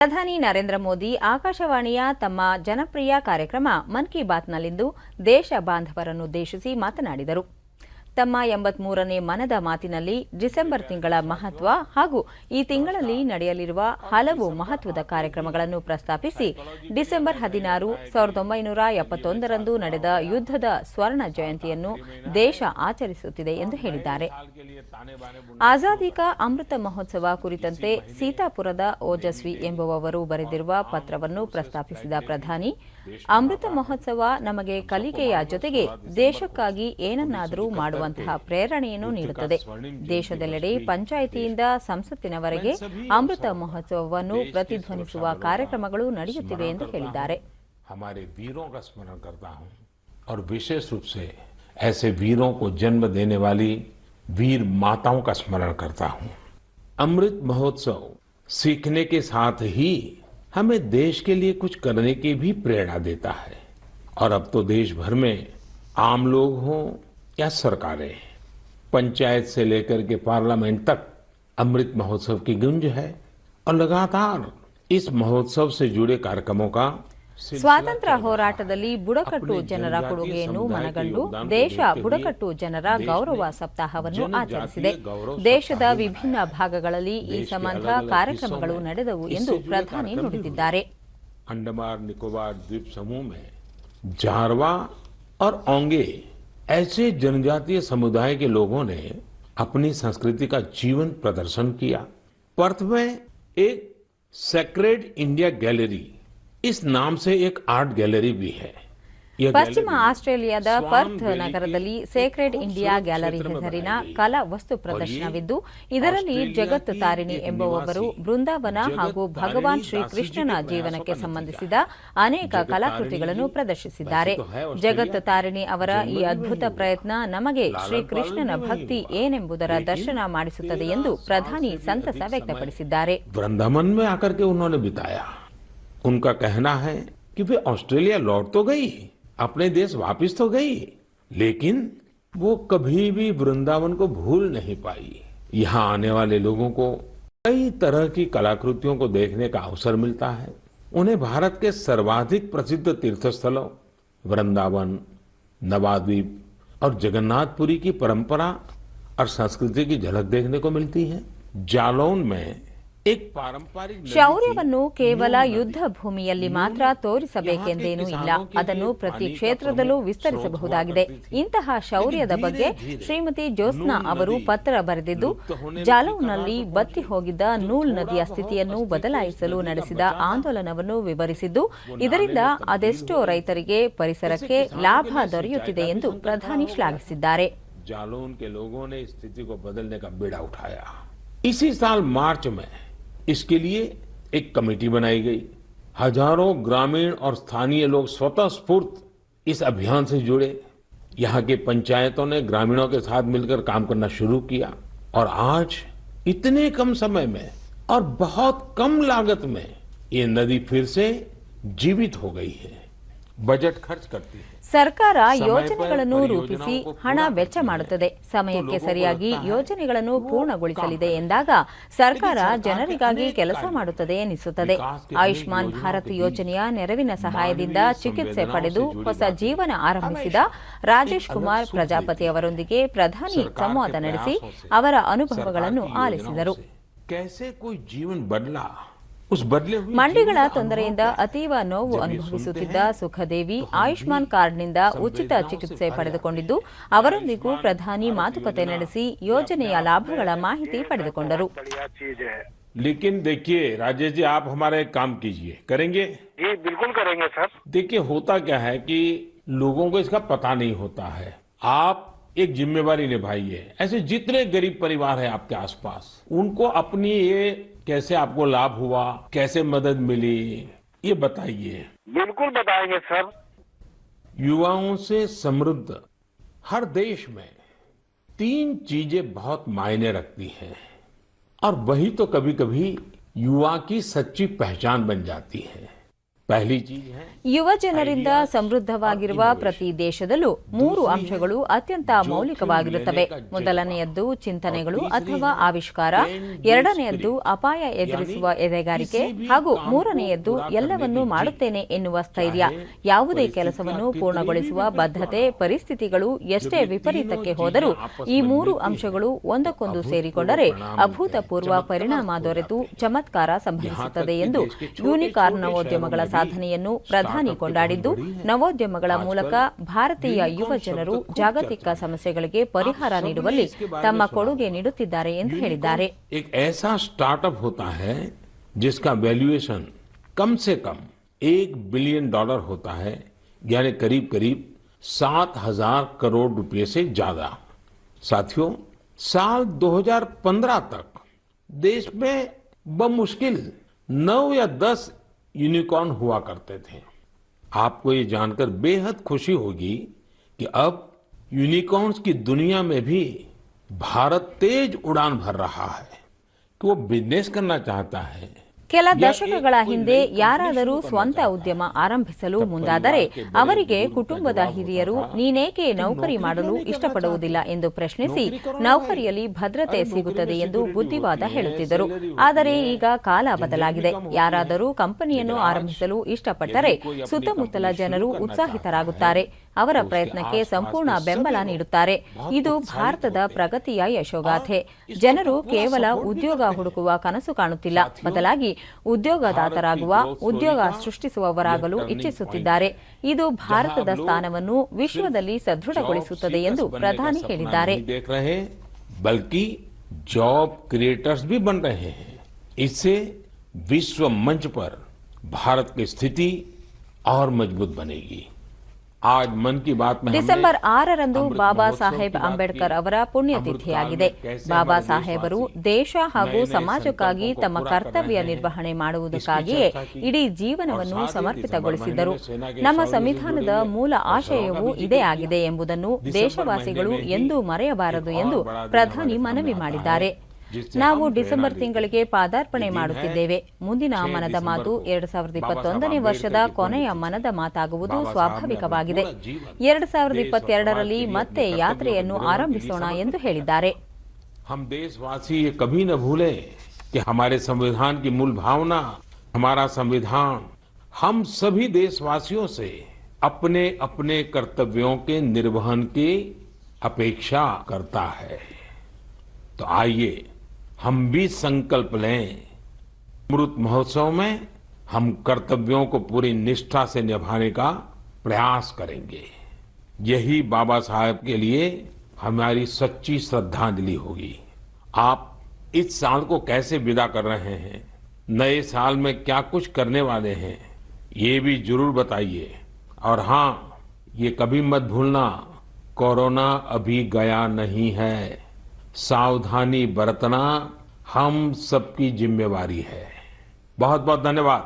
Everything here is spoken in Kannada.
ಪ್ರಧಾನಿ ನರೇಂದ್ರ ಮೋದಿ ಆಕಾಶವಾಣಿಯ ತಮ್ಮ ಜನಪ್ರಿಯ ಕಾರ್ಯಕ್ರಮ ಮನ್ ಕಿ ಬಾತ್ನಲ್ಲಿಂದು ದೇಶ ಬಾಂಧವರನ್ನುದ್ದೇಶಿಸಿ ಮಾತನಾಡಿದರು. ತಮ್ಮ 83ನೇ ಮನದ ಮಾತಿನಲ್ಲಿ ಡಿಸೆಂಬರ್ ತಿಂಗಳ ಮಹತ್ವ ಹಾಗೂ ಈ ತಿಂಗಳಲ್ಲಿ ನಡೆಯಲಿರುವ ಹಲವು ಮಹತ್ವದ ಕಾರ್ಯಕ್ರಮಗಳನ್ನು ಪ್ರಸ್ತಾಪಿಸಿ ಡಿಸೆಂಬರ್ 16, 1971ರಂದು ನಡೆದ ಯುದ್ಧದ ಸ್ವರ್ಣ ಜಯಂತಿಯನ್ನು ದೇಶ ಆಚರಿಸುತ್ತಿದೆ ಎಂದು ಹೇಳಿದ್ದಾರೆ. ಆಜಾದಿ ಕಾ ಅಮೃತ ಮಹೋತ್ಸವ ಕುರಿತಂತೆ ಸೀತಾಪುರದ ಓಜಸ್ವಿ ಎಂಬುವವರು ಬರೆದಿರುವ ಪತ್ರವನ್ನು ಪ್ರಸ್ತಾಪಿಸಿದ ಪ್ರಧಾನಿ, ಅಮೃತ ಮಹೋತ್ಸವ ನಮಗೆ ಕಲಿಕೆಯ ಜೊತೆಗೆ ದೇಶಕ್ಕಾಗಿ ಏನನ್ನಾದರೂ ಮಾಡುವಂತಹ ಪ್ರೇರಣೆಯನ್ನು ನೀಡುತ್ತದೆ. ದೇಶದೆಲ್ಲೆಡೆ ಪಂಚಾಯಿತಿಯಿಂದ ಸಂಸತ್ತಿನವರೆಗೆ ಅಮೃತ ಮಹೋತ್ಸವವನ್ನು ಪ್ರತಿಧ್ವನಿಸುವ ಕಾರ್ಯಕ್ರಮಗಳು ನಡೆಯುತ್ತಿವೆ ಎಂದು ಹೇಳಿದ್ದಾರೆ. हमारे वीरों का स्मरण करता हूं और विशेष रूप से ऐसे वीरों को जन्म देने वाली वीर माताओं का स्मरण करता हूं. अमृत महोत्सव सीखने के साथ ही हमें देश के लिए कुछ करने की भी प्रेरणा देता है. और अब तो देश भर में आम लोग हों या सरकारें, पंचायत से लेकर के पार्लियामेंट तक अमृत महोत्सव की गूंज है और लगातार इस महोत्सव से जुड़े कार्यक्रमों का ಸ್ವಾತಂತ್ರ್ಯ ಹೋರಾಟದಲ್ಲಿ ಬುಡಕಟ್ಟು ಜನರ ಕೊಡುಗೆಯನ್ನು ಮನಗಂಡು ದೇಶ ಬುಡಕಟ್ಟು ಜನರ ಗೌರವ ಸಪ್ತಾಹವನ್ನು ಆಚರಿಸಿದೆ. ದೇಶದ ವಿಭಿನ್ನ ಭಾಗಗಳಲ್ಲಿ ಈ ಸಂಬಂಧ ಕಾರ್ಯಕ್ರಮಗಳು ನಡೆದವು ಎಂದು ಪ್ರಧಾನಿ ನುಡಿದಿದ್ದಾರೆ. अंडमान निकोबार द्वीप समूह में जारवा और ओंगे ऐसे जनजातीय समुदाय के लोगों ने अपनी संस्कृति का जीवन प्रदर्शन किया. पर्थ में एक सेक्रेड इंडिया गैलरी इस नाम से एक आर्ट गैलरी भी है. ಪಶ್ಚಿಮ ಆಸ್ಟ್ರೇಲಿಯಾದ ಪರ್ತ್ ನಗರದಲ್ಲಿ ಸೇಕ್ರೆಡ್ ಇಂಡಿಯಾ ಗ್ಯಾಲರಿ ಹೆಸರಿನ ಕಲಾ ವಸ್ತು ಪ್ರದರ್ಶನವಿದ್ದು, ಇದರಲ್ಲಿ ಜಗತ್ ತಾರಿಣಿ ಎಂಬುವವರು ಬೃಂದಾವನ ಹಾಗೂ ಭಗವಾನ್ ಶ್ರೀಕೃಷ್ಣನ ಜೀವನಕ್ಕೆ ಸಂಬಂಧಿಸಿದ ಅನೇಕ ಕಲಾಕೃತಿಗಳನ್ನು ಪ್ರದರ್ಶಿಸಿದ್ದಾರೆ. ಜಗತ್ ತಾರಿಣಿ ಅವರ ಈ ಅದ್ಭುತ ಪ್ರಯತ್ನ ನಮಗೆ ಶ್ರೀಕೃಷ್ಣನ ಭಕ್ತಿ ಏನೆಂಬುದರ ದರ್ಶನ ಮಾಡಿಸುತ್ತದೆ ಎಂದು ಪ್ರಧಾನಿ ಸಂತಸ ವ್ಯಕ್ತಪಡಿಸಿದ್ದಾರೆ. वृंदावन में आकर के उन्होंने बिताया. उनका कहना है कि वे ऑस्ट्रेलिया लौट तो गई, अपने देश वापस तो गई, लेकिन वो कभी भी वृंदावन को भूल नहीं पाई. यहाँ आने वाले लोगों को कई तरह की कलाकृतियों को देखने का अवसर मिलता है. उन्हें भारत के सर्वाधिक प्रसिद्ध तीर्थस्थलों वृंदावन, नवाद्वीप और जगन्नाथपुरी की परंपरा और संस्कृति की झलक देखने को मिलती है. जालौन में ಶೌರ್ಯವನ್ನು ಕೇವಲ ಯುದ್ಧ ಭೂಮಿಯಲ್ಲಿ ಮಾತ್ರ ತೋರಿಸಬೇಕೆಂದೇನೂ ಇಲ್ಲ, ಅದನ್ನು ಪ್ರತಿ ಕ್ಷೇತ್ರದಲ್ಲೂ ವಿಸ್ತರಿಸಬಹುದಾಗಿದೆ. ಇಂತಹ ಶೌರ್ಯದ ಬಗ್ಗೆ ಶ್ರೀಮತಿ ಜ್ಯೋತ್ಸ್ನಾ ಅವರು ಪತ್ರ ಬರೆದಿದ್ದು, ಜಾಲೌನ್ನಲ್ಲಿ ಬತ್ತಿ ಹೋಗಿದ್ದ ನೂಲ್ ನದಿಯ ಸ್ಥಿತಿಯನ್ನು ಬದಲಾಯಿಸಲು ನಡೆಸಿದ ಆಂದೋಲನವನ್ನು ವಿವರಿಸಿದ್ದು, ಇದರಿಂದ ಅದೆಷ್ಟೋ ರೈತರಿಗೆ, ಪರಿಸರಕ್ಕೆ ಲಾಭ ದೊರೆಯುತ್ತಿದೆ ಎಂದು ಪ್ರಧಾನಿ ಶ್ಲಾಘಿಸಿದ್ದಾರೆ. जालौन के लोगों ने इस स्थिति को बदलने का बीड़ा उठाया. इसी साल मार्च में इसके लिए एक कमेटी बनाई गई. हजारों ग्रामीण और स्थानीय लोग स्वतः स्फूर्त इस अभियान से जुड़े. यहाँ की पंचायतों ने ग्रामीणों के साथ मिलकर काम करना शुरू किया और आज इतने कम समय में और बहुत कम लागत में ये नदी फिर से जीवित हो गई है. बजट खर्च करती है. ಸರ್ಕಾರ ಯೋಜನೆಗಳನ್ನು ರೂಪಿಸಿ ಹಣ ವೆಚ್ಚ ಮಾಡುತ್ತದೆ. ಸಮಯಕ್ಕೆ ಸರಿಯಾಗಿ ಯೋಜನೆಗಳನ್ನು ಪೂರ್ಣಗೊಳಿಸಲಿದೆ ಎಂದಾಗ ಸರ್ಕಾರ ಜನರಿಗಾಗಿ ಕೆಲಸ ಮಾಡುತ್ತದೆ ಎನಿಸುತ್ತದೆ. ಆಯುಷ್ಮಾನ್ ಭಾರತ್ ಯೋಜನೆಯ ನೆರವಿನ ಸಹಾಯದಿಂದ ಚಿಕಿತ್ಸೆ ಪಡೆದು ಹೊಸ ಜೀವನ ಆರಂಭಿಸಿದ ರಾಜೇಶ್ ಕುಮಾರ್ ಪ್ರಜಾಪತಿ ಅವರೊಂದಿಗೆ ಪ್ರಧಾನಿ ಸಂವಾದ ನಡೆಸಿ ಅವರ ಅನುಭವಗಳನ್ನು ಆಲಿಸಿದರು. ಮಂಡಿಗಳ ತೊಂದರೆಯಿಂದ ಅತೀವ ನೋವು ಅನುಭವಿಸುತ್ತಿದ್ದ ಸುಖದೇವಿ ಆಯುಷ್ಮಾನ್ ಕಾರ್ಡ್ನಿಂದ ಉಚಿತ ಚಿಕಿತ್ಸೆ ಪಡೆದುಕೊಂಡಿದ್ದು, ಅವರೊಂದಿಗೂ ಪ್ರಧಾನಿ ಮಾತುಕತೆ ನಡೆಸಿ ಯೋಜನೆಯ ಲಾಭಗಳ ಮಾಹಿತಿ ಪಡೆದುಕೊಂಡರು. लेकिन देखिए राजेश जी, आप हमारा एक काम कीजिए. करेंगे? जी बिल्कुल करेंगे सर. देखिए होता क्या है कि लोगों को इसका पता नहीं होता है. आप एक जिम्मेवारी निभाइए. ऐसे जितने गरीब परिवार है आपके आसपास, उनको अपनी ये कैसे आपको लाभ हुआ, कैसे मदद मिली, ये बताइए. बिल्कुल बताएंगे सर. युवाओं से समृद्ध हर देश में 3 चीजें बहुत मायने रखती हैं और वही तो कभी कभी युवा की सच्ची पहचान बन जाती है. पहली चीज है ಯುವ ಜನರಿಂದ ಸಮೃದ್ಧವಾಗಿರುವ ಪ್ರತಿ ದೇಶದಲ್ಲೂ 3 ಅಂಶಗಳು ಅತ್ಯಂತ ಮೌಲಿಕವಾಗಿರುತ್ತವೆ. ಮೊದಲನೆಯದ್ದು ಚಿಂತನೆಗಳು ಅಥವಾ ಆವಿಷ್ಕಾರ, ಎರಡನೆಯದ್ದು ಅಪಾಯ ಎದುರಿಸುವ ಎದೆಗಾರಿಕೆ ಹಾಗೂ ಮೂರನೆಯದ್ದು ಎಲ್ಲವನ್ನೂ ಮಾಡುತ್ತೇನೆ ಎನ್ನುವ ಸ್ಥೈರ್ಯ. ಯಾವುದೇ ಕೆಲಸವನ್ನು ಪೂರ್ಣಗೊಳಿಸುವ ಬದ್ಧತೆ. ಪರಿಸ್ಥಿತಿಗಳು ಎಷ್ಟೇ ವಿಪರೀತಕ್ಕೆ ಹೋದರೂ ಈ 3 ಅಂಶಗಳು ಒಂದಕ್ಕೊಂದು ಸೇರಿಕೊಂಡರೆ ಅಭೂತಪೂರ್ವ ಪರಿಣಾಮ ದೊರೆತು ಚಮತ್ಕಾರ ಸಂಭವಿಸುತ್ತದೆ ಎಂದು ಯೂನಿಕಾರ್ನ್ ನವೋದ್ಯಮಗಳ ಸಾಧನೆಯನ್ನು ಪ್ರಧಾನಿ ಕೊಂಡಾಡಿದ್ದು, ನವೋದ್ಯಮಗಳ ಮೂಲಕ ಭಾರತೀಯ ಯುವ ಜನರು ಜಾಗತಿಕ ಸಮಸ್ಯೆಗಳಿಗೆ ಪರಿಹಾರ ನೀಡುವಲ್ಲಿ ತಮ್ಮ ಕೊಡುಗೆ ನೀಡುತ್ತಿದ್ದಾರೆ ಎಂದು ಹೇಳಿದ್ದಾರೆ. एक ऐसा स्टार्टअप होता है जिसका वैल्यूएशन कम से कम $1 बिलियन होता है, यानी करीब करीब 7,000 करोड़ रुपए से ज्यादा. साथियों, साल 2015 तक देश में बमुश्किल 9 या 10 यूनिकॉर्न हुआ करते थे. आपको ये जानकर बेहद खुशी होगी कि अब यूनिकॉर्न्स की दुनिया में भी भारत तेज उड़ान भर रहा है कि वो बिजनेस करना चाहता है. ಕೆಲ ದಶಕಗಳ ಹಿಂದೆ ಯಾರಾದರೂ ಸ್ವಂತ ಉದ್ಯಮ ಆರಂಭಿಸಲು ಮುಂದಾದರೆ ಅವರಿಗೆ ಕುಟುಂಬದ ಹಿರಿಯರು ನೀನೇಕೆ ನೌಕರಿ ಮಾಡಲು ಇಷ್ಟಪಡುವುದಿಲ್ಲ ಎಂದು ಪ್ರಶ್ನಿಸಿ ನೌಕರಿಯಲ್ಲಿ ಭದ್ರತೆ ಸಿಗುತ್ತದೆ ಎಂದು ಬುದ್ಧಿವಾದ ಹೇಳುತ್ತಿದ್ದರು. ಆದರೆ ಈಗ ಕಾಲ ಬದಲಾಗಿದೆ. ಯಾರಾದರೂ ಕಂಪನಿಯನ್ನು ಆರಂಭಿಸಲು ಇಷ್ಟಪಟ್ಟರೆ ಸುತ್ತಮುತ್ತಲ ಜನರು ಉತ್ಸಾಹಿತರಾಗುತ್ತಾರೆ. ಅವರ ಪ್ರಯತ್ನಕ್ಕೆ ಸಂಪೂರ್ಣ ಬೆಂಬಲ ನೀಡುತ್ತಾರೆ. ಇದು ಭಾರತದ ಪ್ರಗತಿಯ ಯಶೋಗಾಥೆ. ಜನರು ಕೇವಲ ಉದ್ಯೋಗ ಹುಡುಕುವ ಕನಸು ಕಾಣುತ್ತಿಲ್ಲ, ಬದಲಾಗಿ ಉದ್ಯೋಗದಾತರಾಗುವ, ಉದ್ಯೋಗ ಸೃಷ್ಟಿಸುವವರಾಗಲು ಇಚ್ಛಿಸುತ್ತಿದ್ದಾರೆ. ಇದು ಭಾರತದ ಸ್ಥಾನವನ್ನು ವಿಶ್ವದಲ್ಲಿ ಸದೃಢಗೊಳಿಸುತ್ತದೆ ಎಂದು ಪ್ರಧಾನಿ ಹೇಳಿದ್ದಾರೆ. बल्कि जॉब क्रिएटर्स भी बन रहे हैं. इससे विश्व मंच पर भारत की स्थिति और मजबूत बनेगी. आज मन की बात में ಡಿಸೆಂಬರ್ 6ರಂದು ಬಾಬಾ ಸಾಹೇಬ್ ಅಂಬೇಡ್ಕರ್ ಅವರ ಪುಣ್ಯತಿಥಿಯಾಗಿದೆ. ಬಾಬಾ ಸಾಹೇಬರು ದೇಶ ಹಾಗೂ ಸಮಾಜಕ್ಕಾಗಿ ತಮ್ಮ ಕರ್ತವ್ಯ ನಿರ್ವಹಣೆ ಮಾಡುವುದಕ್ಕಾಗಿಯೇ ಇಡೀ ಜೀವನವನ್ನು ಸಮರ್ಪಿತಗೊಳಿಸಿದ್ದರು. ನಮ್ಮ ಸಂವಿಧಾನದ ಮೂಲ ಆಶಯವೂ ಇದೇ ಆಗಿದೆ ಎಂಬುದನ್ನು ದೇಶವಾಸಿಗಳು ಎಂದೂ ಮರೆಯಬಾರದು ಎಂದು ಪ್ರಧಾನಿ ಮನವಿ ಮಾಡಿದ್ದಾರೆ. ನಾವು ಡಿಸೆಂಬರ್ ತಿಂಗಳಿಗೆ ಪಾದಾರ್ಪಣೆ ಮಾಡುತ್ತಿದ್ದೇವೆ. ಮುಂದಿನ ಮನದ ಮಾತು 2021ನೇ ವರ್ಷದ ಕೊನೆಯ ಮನದ ಮಾತಾಗುವುದು ಸ್ವಾಭಾವಿಕವಾಗಿದೆ. 2022ರಲ್ಲಿ ಮತ್ತೆ ಯಾತ್ರೆಯನ್ನು ಆರಂಭಿಸೋಣ ಎಂದು ಹೇಳಿದ್ದಾರೆ. हम देशवासी ये कभी न भूलें कि हमारे संविधान की मूल भावना, हमारा संविधान हम सभी देशवासियों से अपने अपने कर्तव्यों के निर्वहन की अपेक्षा करता है. तो आइए हम भी संकल्प लें. अमृत महोत्सव में हम कर्तव्यों को पूरी निष्ठा से निभाने का प्रयास करेंगे. यही बाबा साहब के लिए हमारी सच्ची श्रद्धांजलि होगी. आप इस साल को कैसे विदा कर रहे हैं, नए साल में क्या कुछ करने वाले हैं, ये भी जरूर बताइए. और हाँ, ये कभी मत भूलना, कोरोना अभी गया नहीं है. सावधानी बरतना हम सबकी जिम्मेवारी है. बहुत बहुत धन्यवाद.